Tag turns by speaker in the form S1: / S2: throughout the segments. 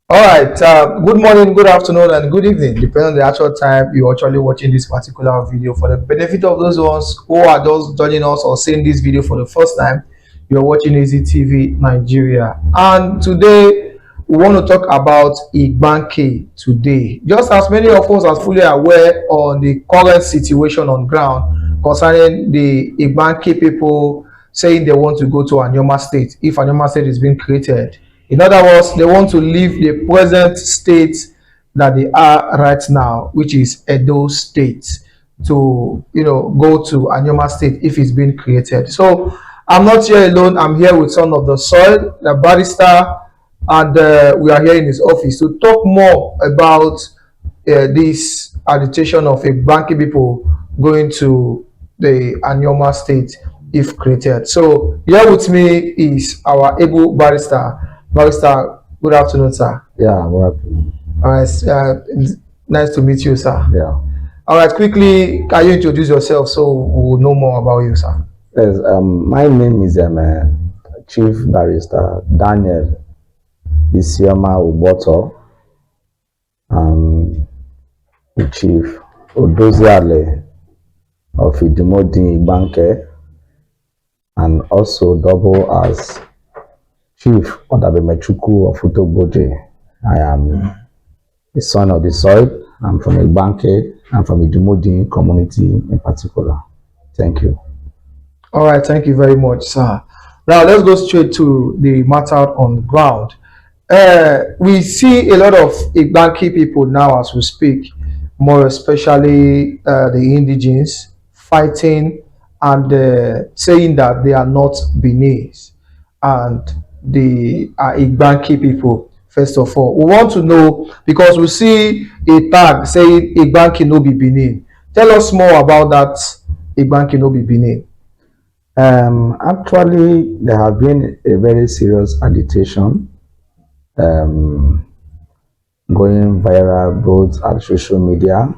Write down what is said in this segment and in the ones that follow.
S1: All right. Good morning, good afternoon, and good evening, depending on the actual time you're actually watching this particular video. For the benefit of those ones who are those joining us or seeing this video for the first time, you're watching Easy TV Nigeria. And today, we want to talk about Igbanke today. Just as many of us are fully aware on the current situation on ground concerning the Igbanke people saying they want to go to Anyoma State if Anyoma State is being created. In other words, they want to leave the present state that they are right now, which is Edo State, to go to Anyoma State if it's been created. So I'm not here alone. I'm here with Son of the Soil, the barrister, and we are here in his office to talk more about this agitation of a Igbanke people going to the Anyoma State if created. So here with me is our able barrister. Barrister, good afternoon, sir.
S2: Yeah, good afternoon.
S1: All right, nice to meet you, sir.
S2: Yeah.
S1: All right, quickly, can you introduce yourself so we'll know more about you, sir?
S2: Yes, my name is Chief Barrister Daniel Isioma Uboto. The Chief Odoziale of Idumodi Igbanke, and also double as Chief Odabemechuku of Utogboje. I am the son of the soil. I'm from Igbanke. I'm from the Idumodi community in particular. Thank you.
S1: All right, thank you very much, sir. Now let's go straight to the matter on the ground. We see a lot of Igbanke people now as we speak, more especially the indigenes, fighting and saying that they are not Beninese and they are Igbanke people. First of all, we want to know, because we see a tag saying Igbanke no be Benin. Tell us more about that Igbanke no be Benin.
S2: Actually, there have been a very serious agitation going viral both at social media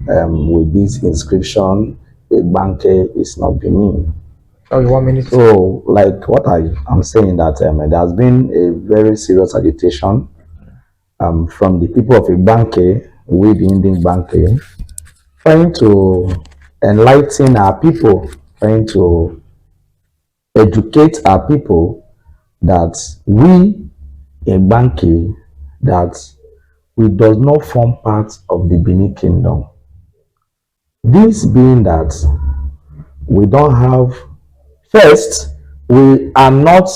S2: with this inscription, Igbanke is not Benin.
S1: Okay, 1 minute.
S2: So, like what I'm saying, that there has been a very serious agitation from the people of Igbanke, with the Indian Igbanke, trying to enlighten our people, trying to educate our people that we Igbanke, that we does not form part of the Benin Kingdom. This being that we don't have, first, we are not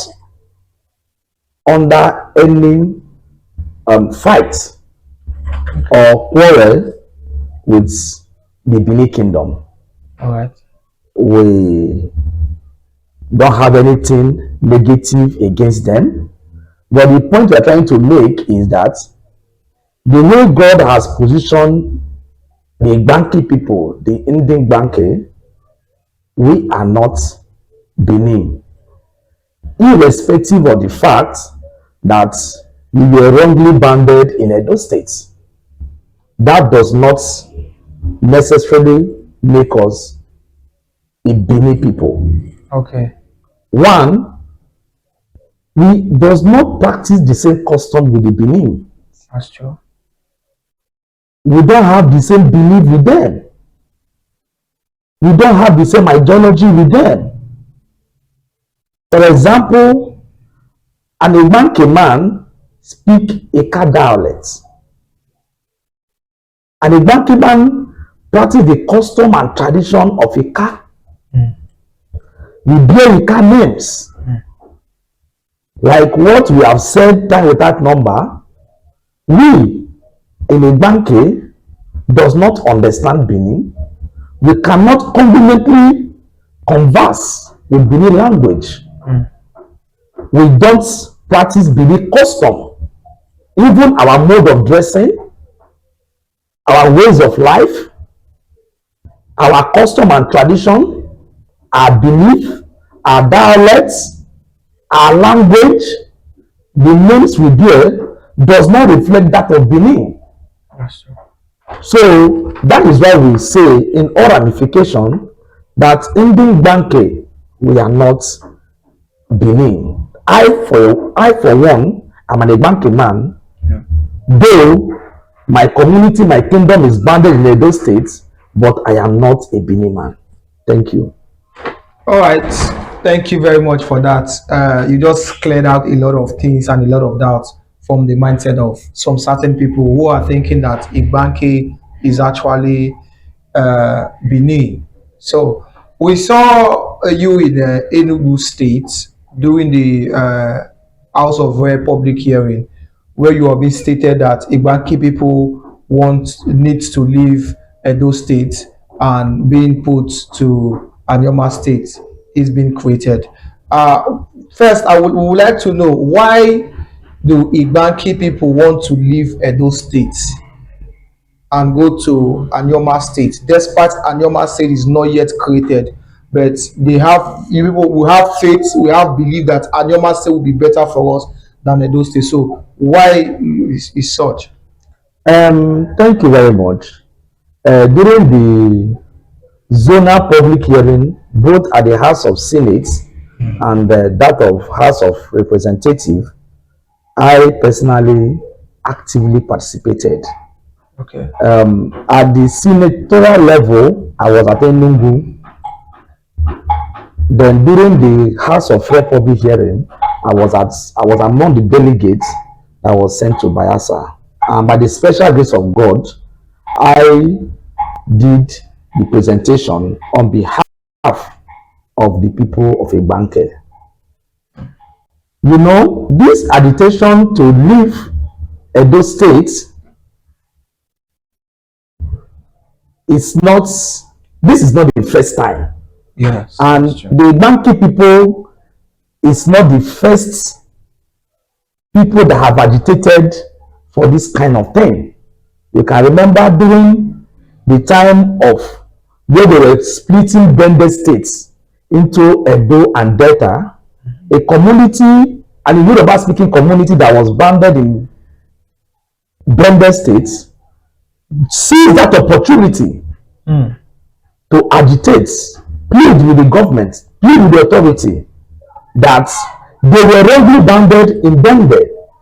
S2: under any fight or quarrel with the Benin Kingdom.
S1: All right.
S2: We don't have anything negative against them. But the point we are trying to make is that the way God has positioned the Igbanke people, the Indian Igbanke, we are not Benin. Irrespective of the fact that we were wrongly banded in Edo State, that does not necessarily make us a Benin people.
S1: Okay.
S2: One, we does not practice the same custom with the Benin.
S1: That's true.
S2: We don't have the same belief with them. We don't have the same ideology with them. For example, an Igbanke man speak Eka dialect. An Igbanke man practice the custom and tradition of Eka. We bear Eka names. Like what we have said time without number, we in Igbanke does not understand Benin. We cannot conveniently converse with Benin language. We don't practice Benin custom. Even our mode of dressing, our ways of life, our custom and tradition, our belief, our dialects, our language, the names we bear does not reflect that of Benin.
S1: That's true.
S2: So that is why we say in all ramification that Indian Igbanke, we are not Benin. I for one, I'm an Igbanke man, Though my community, my kingdom is bounded in Edo State, but I am not a Benin man. Thank you.
S1: All right. Thank you very much for that. You just cleared out a lot of things and a lot of doubts from the mindset of some certain people who are thinking that Igbanke is actually Benin. So we saw you in Enugu State during the House of Rare public hearing, where you have been stated that Igbanke people needs to leave Edo State and being put to Anyoma State is being created. First, would like to know, why do Igbanke people want to leave Edo State and go to Anyoma State, despite Anyoma State is not yet created, but they have, you people, we have faith, we have belief that Anyoma State will be better for us than Edo State. So why is such?
S2: Thank you very much. During the zonal public hearing, both at the House of Senate and that of House of Representatives, I personally actively participated.
S1: Okay.
S2: At the senatorial level, I was at Enugu. Then during the House of Rep public hearing, I was among the delegates that was sent to Bayelsa. And by the special grace of God, I did the presentation on behalf of the people of Igbanke. You know, this agitation to leave Edo State is not the first time.
S1: Yes.
S2: And the Igbanke people is not the first people that have agitated for this kind of thing. You can remember during the time of where they were splitting Bende states into Edo and Delta, a community, and a Yoruba speaking community that was bounded in Bende states, seized that opportunity to agitate, plead with the government, plead with the authority that they were wrongly bounded in Bende,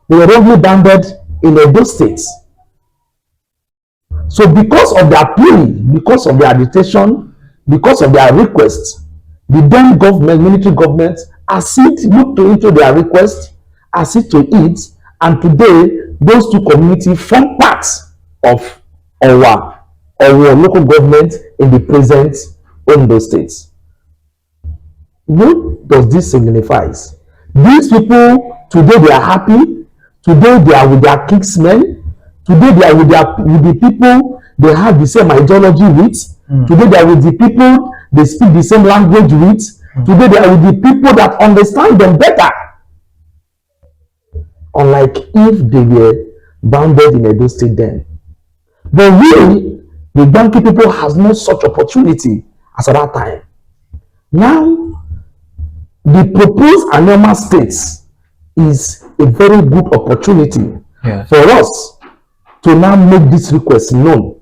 S2: they were wrongly bounded in Edo states. So because of their plea, because of their agitation, because of their request, the then government, military government, looked into their request, accede to it, and today those two communities form part of our local government in the present Ondo states. What does this signify? These people, today they are happy, today they are with their kinsmen, today they are with the people they have the same ideology with, today they are with the people they speak the same language with, today they are with the people that understand them better. Unlike if they were bounded in Edo State then. But we, the Igbanke people, has no such opportunity as at that time. Now, the proposed Anyoma states is a very good opportunity for us to now make this request known.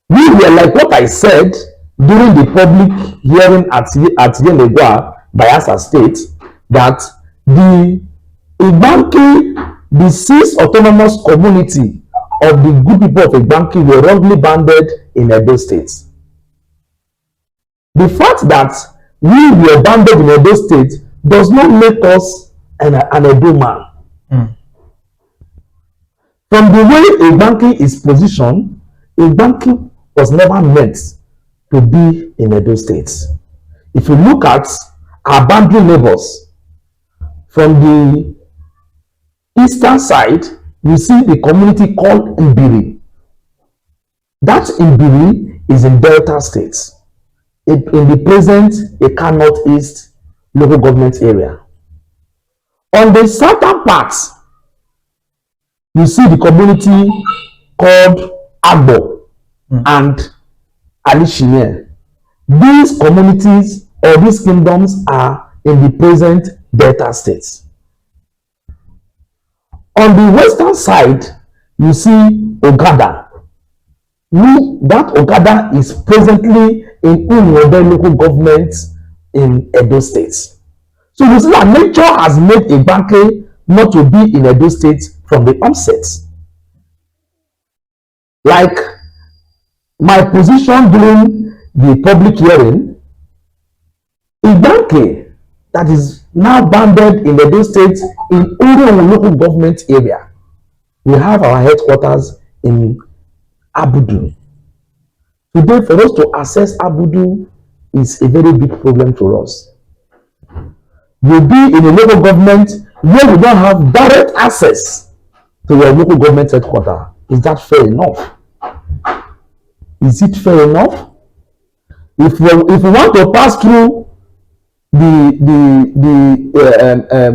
S2: We were, like what I said during the public hearing at Yenegua, Bayelsa State, that the Igbanke, the 6 autonomous community of the good people of Igbanke were wrongly bounded in Edo State. The fact that we were bounded in Edo State does not make us an Edo man. From the way Igbanke is positioned, Igbanke was never meant to be in Edo State. If you look at our boundary neighbors, from the eastern side, you see the community called Mbiri. That Mbiri is in Delta State, in the present Eka Northeast local government area. On the southern part, you see the community called Agbo and Alishine. These communities or these kingdoms are in the present Delta states. On the western side, you see Ogada. That Ogada is presently in Umuode local government in Edo State. So you see that nature has made Igbanke not to be in Edo State from the onset. Like my position during the public hearing, Igbanke, that is now bounded in Edo State in Uru local government area. We have our headquarters in Abudu. Today, for us to access Abudu is a very big problem for us. You'll be in a local government where we don't have direct access to your local government headquarters. Is that fair enough? Is it fair enough? If we want to pass through the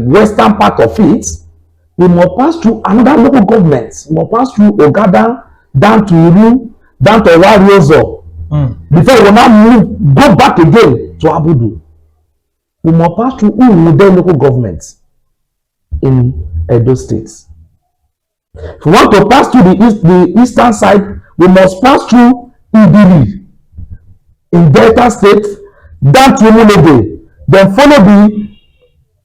S2: western part of it, we must pass through another local government. We must pass through Ogada, down to Iru, down to Wariozo. Before we now go back again to Abudu. We must pass through Umude local government in Edo State. If we want to pass through the eastern side, we must pass through Ibiri in Delta State, down to Umulede, then follow the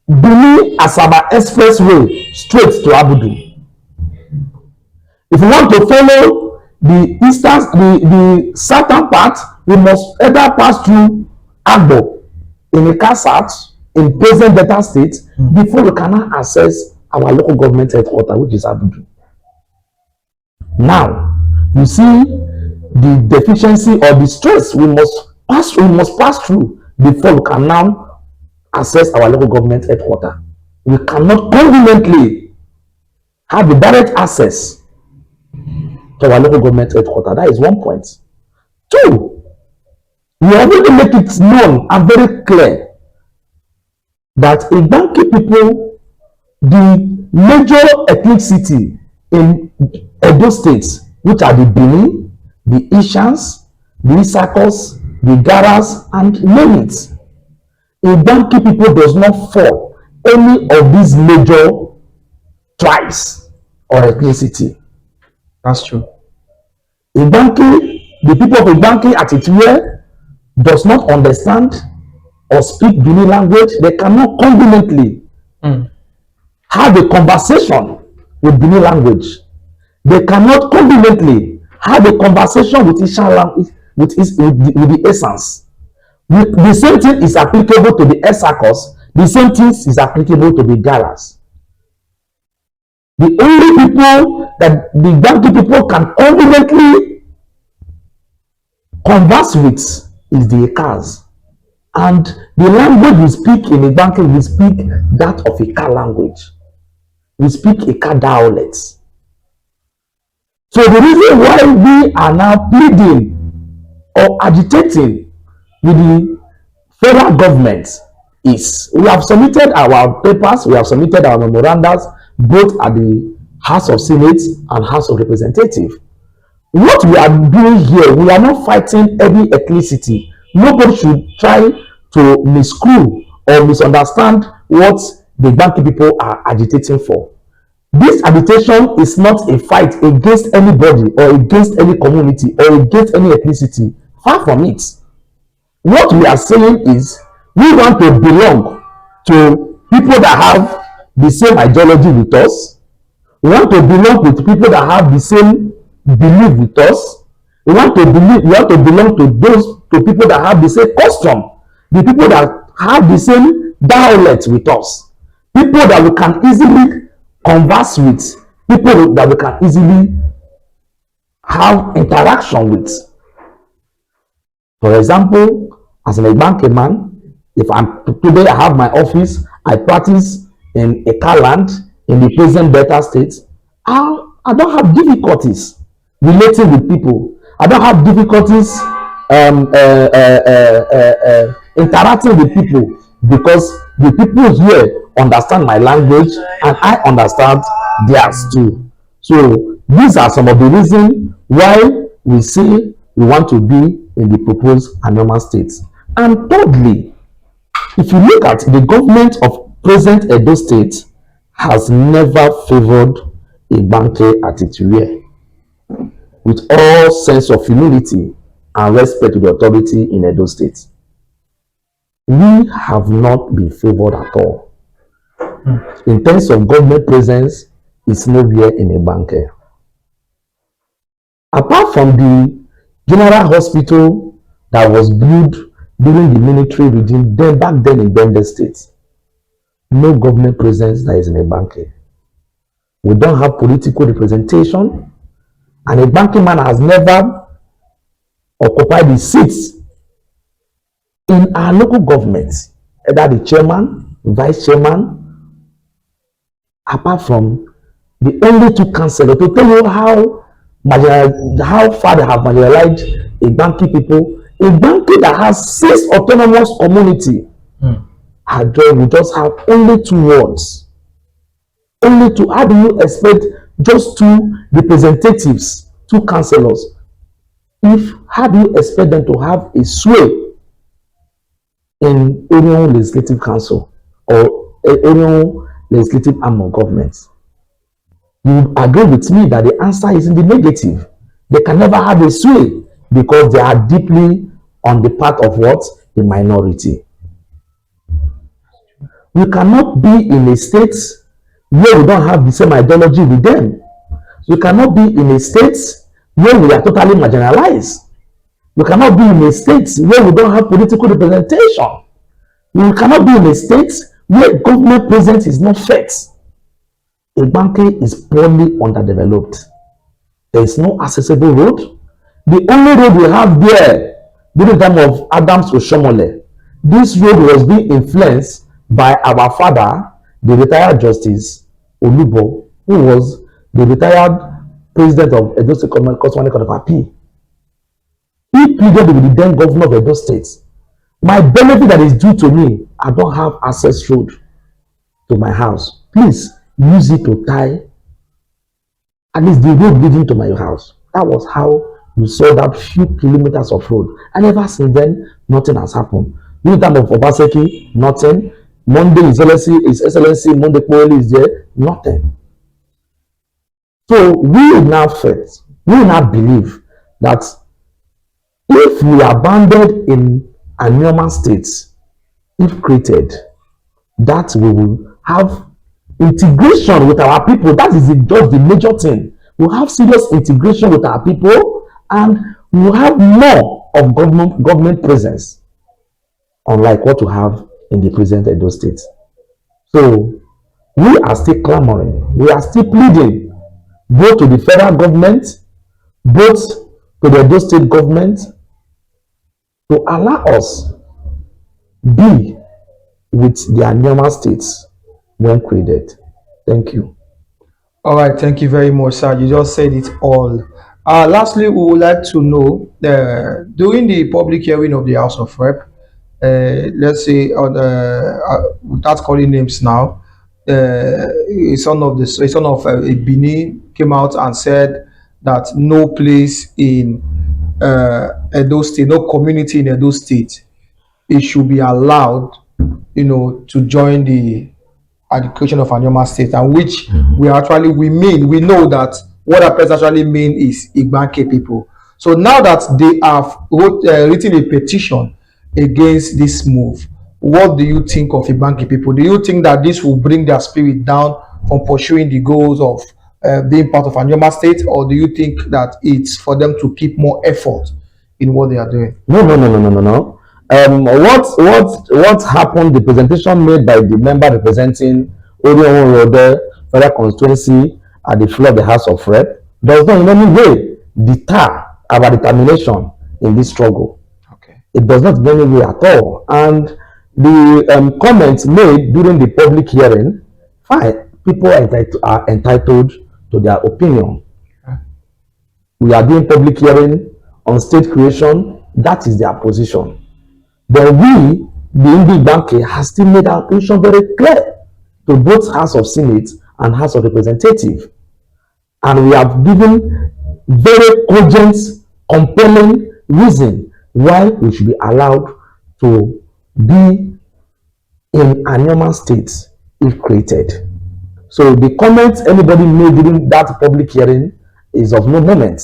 S2: Benin Asaba Expressway straight to Abudu. If we want to follow the southern part, we must either pass through Agbo in Ikasat in present Delta State before we can now access our local government headquarters, which is Abudu. Now, you see the deficiency or the stress we must pass through before we can now access our local government headquarters. We cannot conveniently have the direct access to our local government headquarters. That is one point. Two, we already make it known and very clear that Igbanke people, the major ethnicity in Edo State, which are the Benin, the Ishans, the Isakos, the Garas, and name it. Igbanke people does not fall any of these major tribes or ethnicity.
S1: That's true.
S2: Igbanke, the people of Igbanke at Itiwe does not understand or speak Benin language. They cannot conveniently have a conversation with Benin language. They cannot conveniently have a conversation with Ishan language, with the essence. The same thing is applicable to the Esakos. The same thing is applicable to the Galas. The only people that the Igbanke people can conveniently converse with is the Ekas. And the language we speak in Igbanke, we speak that of Eka language. We speak Eka dialects. So the reason why we are now pleading or agitating with the federal government is we have submitted our papers, we have submitted our memorandums both at the House of Senate and House of Representatives. What we are doing here, we are not fighting any ethnicity. Nobody should try to miscrew or misunderstand what the Igbanke people are agitating for. This agitation is not a fight against anybody or against any community or against any ethnicity. Far from it. What we are saying is we want to belong to people that have the same ideology with us. We want to belong with people that have the same belief with us. We want to belong to people that have the same custom, the people that have the same dialect with us, people that we can easily converse with, people that we can easily have interaction with. For example, as an Igbanke man, if today I have my office, I practice in Eka land in the present Delta State, I don't have difficulties relating with people. I don't have difficulties interacting with people because the people here understand my language and I understand theirs too. So these are some of the reasons why we say we want to be in the proposed annual states. And thirdly, if you look at the government of present Edo State has never favored Igbanke attitude with all sense of humility and respect to the authority in Edo State. We have not been favored at all. In terms of government presence, is nowhere in Igbanke. Apart from the general hospital that was built during the military regime then back then in Bende State, no government presence that is in Igbanke. We don't have political representation, and Igbanke man has never occupied the seats in our local government, either the chairman, vice chairman, apart from the only two councillors. To tell you how far they have marginalized Igbanke people, Igbanke that has 6 autonomous community, we just have only 2 wards. Only 2. How do you expect just 2 representatives, 2 councillors? How do you expect them to have a sway in any legislative council or any legislative arm of government? You agree with me that the answer is in the negative. They can never have a sway because they are deeply on the part of what? The minority. We cannot be in a state where we don't have the same ideology with them. We cannot be in a state where we are totally marginalized. We cannot be in a state where we don't have political representation. We cannot be in a state where government presence is not fixed. Igbanke is poorly underdeveloped. There is no accessible road. The only road we have there during the time of Adams Oshomole, this road was being influenced by our father, the retired Justice Olubo, who was the retired president of Edo State Constitutional Court of Appeal. He pleaded with the then governor of Edo State. My benefit that is due to me, I don't have access road to my house. Please use it to tie at least the road leading to my house. That was how you saw that few kilometers of road. And ever since then, nothing has happened. During the time of Obaseki, nothing. Monday His Excellency, Monday Kpoweli is there, nothing. So we now believe that if we are bounded in Anioma states, if created, that we will have integration with our people. That is just the major thing. We'll have serious integration with our people, and we'll have more of government presence, unlike what we have in the present Edo State. So we are still clamoring, we are still pleading, both to the federal government, both to the Edo State government, to allow us be with the Anioma states when created. Thank you.
S1: All right, thank you very much, sir. You just said it all. Lastly, we would like to know, during the public hearing of the House of Rep, let's say, without calling names now, a son of a Benin came out and said that no place in Edo State, no community in Edo State, it should be allowed, to join the education of Anioma State, and which we know that what that person actually mean is Igbanke people. So now that they have written a petition against this move, what do you think of Igbanke people? Do you think that this will bring their spirit down from pursuing the goals of being part of Anioma State, or do you think that it's for them to keep more effort in what they are doing?
S2: No. What happened? The presentation made by the member representing Orion Rode Federal Constituency at the floor of the House of Rep does not in any way deter our determination in this struggle.
S1: Okay.
S2: It does not in any way at all. And the comments made during the public hearing, fine, people are entitled to their opinion. Okay. We are doing public hearing on state creation. That is their position. But we, the Igbanke, has still made our position very clear to both House of Senate and House of Representatives. And we have given very cogent, compelling reason why we should be allowed to be in Anioma State if created. So the comments anybody made during that public hearing is of no moment.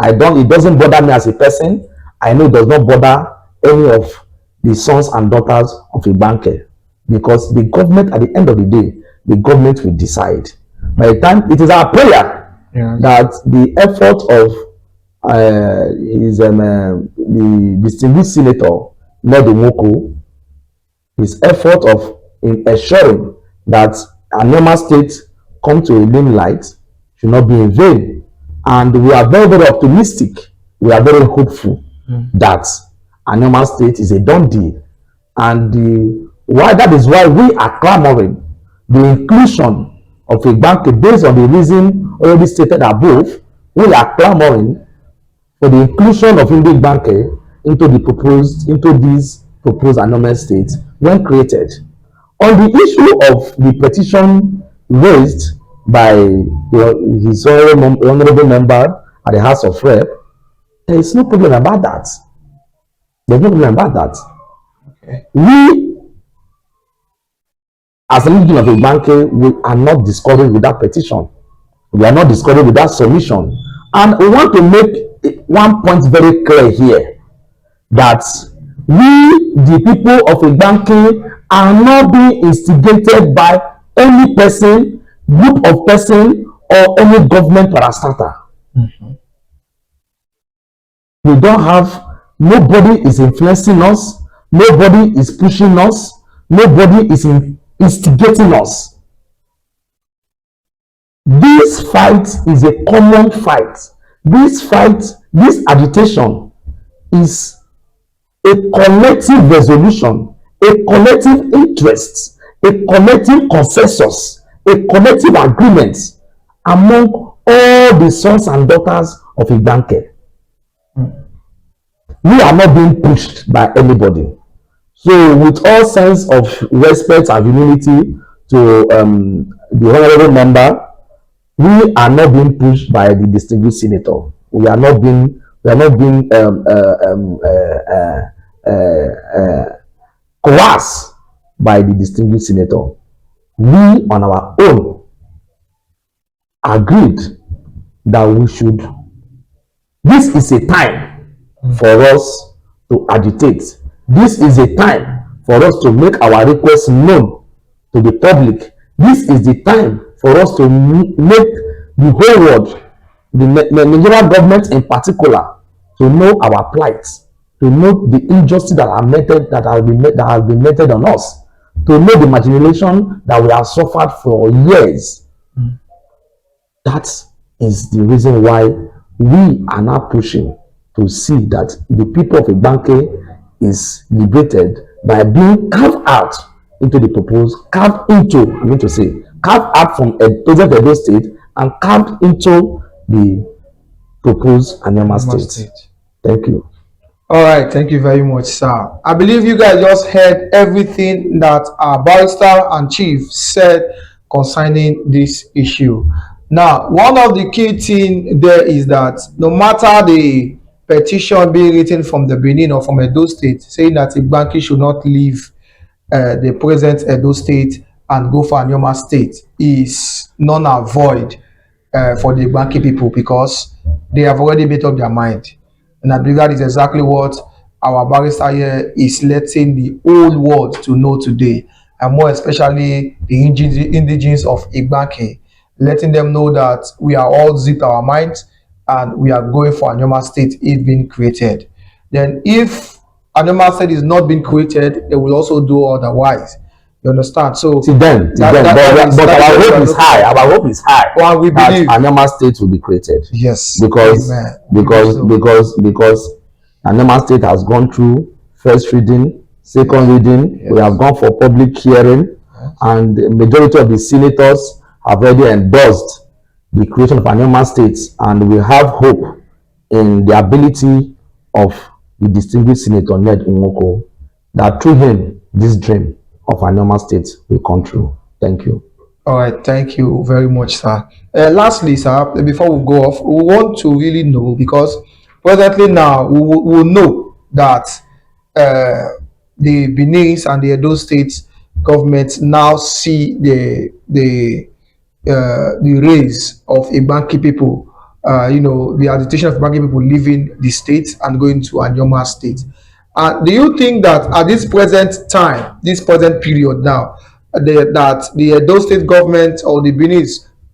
S2: It doesn't bother me as a person. I know it does not bother any of the sons and daughters of Igbanke, because the government, at the end of the day, the government will decide. By the time it is our prayer that the effort of the distinguished senator Ned Nwoko, his effort of ensuring that Anambra State come to a limelight should not be in vain. And we are very, very optimistic. We are very hopeful that Anambra State is a done deal. And why that is why we are clamoring the inclusion of Igbanke based on the reason already stated above. We are clamoring for the inclusion of Igbanke into this proposed Anambra State when created. On the issue of the petition raised by his honorable member at the House of Rep, there is no problem about that. There's no problem about that. Okay. We, as a region of Igbanke, we are not discouraged with that petition. We are not discouraged with that submission. And we want to make one point very clear here, that we, the people of Igbanke, are not being instigated by any person, group of person, or any government parastatal. We don't have, nobody is influencing us, nobody is pushing us, nobody is instigating us. This fight is a common fight. This fight, this agitation is a collective resolution, a collective interest, a collective consensus, a collective agreement among all the sons and daughters of Igbanke. We are not being pushed by anybody. So with all sense of respect and humility to the honorable member, we are not being pushed by the distinguished senator. We are not being coerced by the distinguished senator. We on our own agreed that we should, this is a time for us to agitate. This is a time for us to make our requests known to the public. This is the time for us to make the whole world, the Nigerian government in particular, to know our plight, to know the injustice that has been meted on us, to know the marginalization that we have suffered for years. That is the reason why we are now pushing to see that the people of Igbanke is liberated by being carved out into the proposed, carved out from a present Edo State and carved into the proposed Anambra State. Thank you.
S1: All right, thank you very much, sir. I believe you guys just heard everything that our barrister and chief said concerning this issue. Now, one of the key things there is that no matter the petition being written from the Benin or from Edo State saying that Igbanke should not leave the present Edo State and go for Anambra State, is null and void for the Igbanke people, because they have already made up their mind. And I believe that is exactly what our barrister here is letting the whole world to know today, and more especially the indigenes of Igbanke, letting them know that we are all zipped our minds and we are going for Anambra State if being created. Then if Anambra State is not being created, they will also do otherwise. You understand? So
S2: but our hope is high. Our hope is high.
S1: Well, we believe
S2: Anambra State will be created.
S1: Yes,
S2: because Anambra State has gone through first reading, second reading. Yes. We have gone for public hearing, and the majority of the senators have already endorsed the creation of Anambra State, and we have hope in the ability of the distinguished Senator Ned Nwoko that through him this dream of Anambra State will come true. Thank you.
S1: All right, thank you very much, sir. Lastly, sir, before we go off, we want to really know, because presently now we will know that the Benin and the Edo State government now see the raise of Igbanke people, the agitation of Igbanke people leaving the state and going to Anambra State. Do you think that at this present time, this present period now, that the Edo State government or the Benin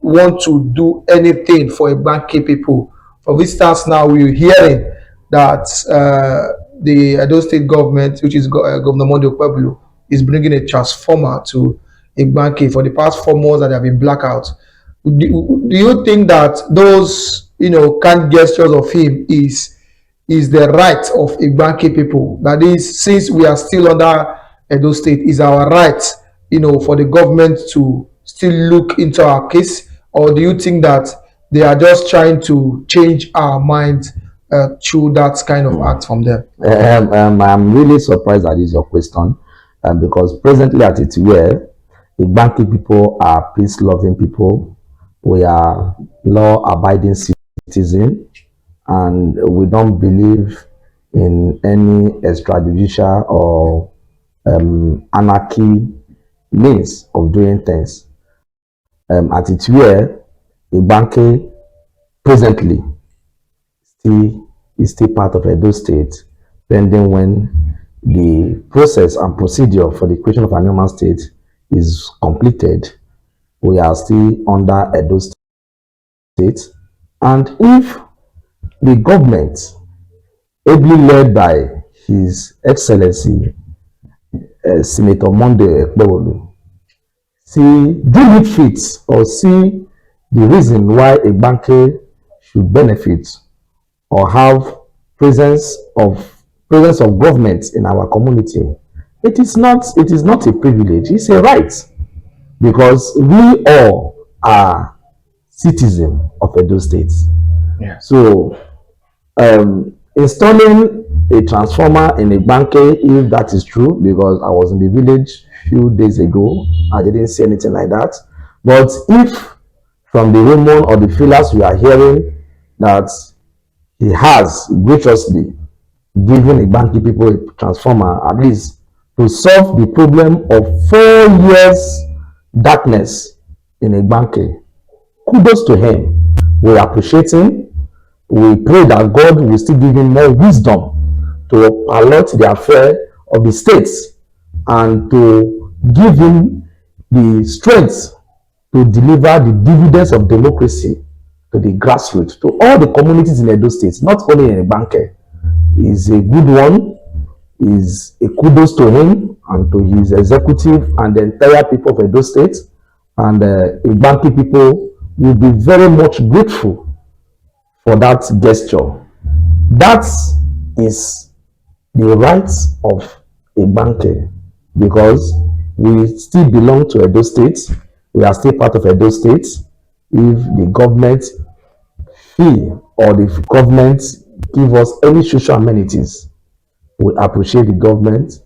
S1: want to do anything for Igbanke people. For instance, now we're hearing that the Edo State government, which is Governor Monday Okpebholo, is bringing a transformer to Igbanke for the past 4 months that have been blackout. Do you think that those kind gestures of him is the right of Igbanke people? That is, since we are still under Edo State, is our right, for the government to still look into our case, or do you think that they are just trying to change our minds through that kind of act from them?
S2: I'm really surprised that is your question, because presently at Itiwe, Igbanke people are peace-loving people. We are law-abiding citizens, and we don't believe in any extrajudicial or anarchy means of doing things. At Itiwe, Igbanke presently is still part of Edo State, pending when the process and procedure for the creation of an normal state is completed. We are still under Edo State, and if the government, ably led by His Excellency Senator Monday Okpebholo, deem it fit or see the reason why Igbanke should benefit or have presence of government in our community, it is not a privilege, it's a right, because we all are citizens of Edo State.
S1: Yeah.
S2: So installing a transformer in Igbanke, if that is true, because I was in the village a few days ago, I didn't see anything like that. But if from the rumor or the feelers we are hearing that he has graciously given Igbanke people a transformer, at least to solve the problem of 4 years darkness in Igbanke, kudos to him. We appreciate him. We pray that God will still give him more wisdom to allot the affair of the states and to give him the strength to deliver the dividends of democracy to the grassroots, to all the communities in Edo State, not only in Igbanke. Is a good one, is a kudos to him and to his executive and the entire people of Edo State, and Igbanke people will be very much grateful for that gesture. That is the rights of Igbanke, because we still belong to Edo State. We are still part of Edo State. If the government feel or the government give us any social amenities, we appreciate the government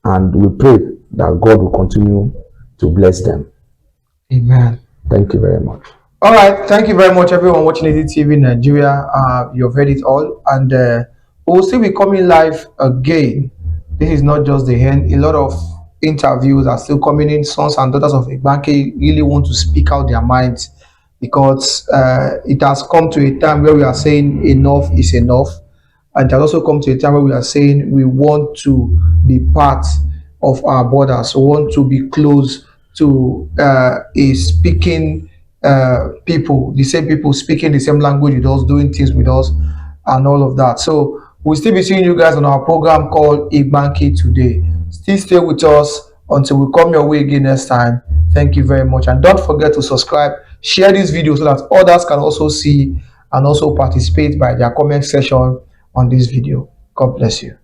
S2: and we pray that God will continue to bless them.
S1: Amen.
S2: Thank you very much.
S1: All right, thank you very much, everyone watching ADTV Nigeria. You've heard it all, and we'll still be coming live again. This is not just the end. A lot of interviews are still coming in. Sons and daughters of Igbanke really want to speak out their minds, because it has come to a time where we are saying enough is enough, and it has also come to a time where we are saying we want to be part of our borders, we want to be close to a speaking people, the same people speaking the same language with us, doing things with us, and all of that. So we'll still be seeing you guys on our program called Igbanke Today. Still stay with us until we come your way again next time. Thank you very much, and don't forget to subscribe, share this video so that others can also see and also participate by their comment section on this video. God bless you.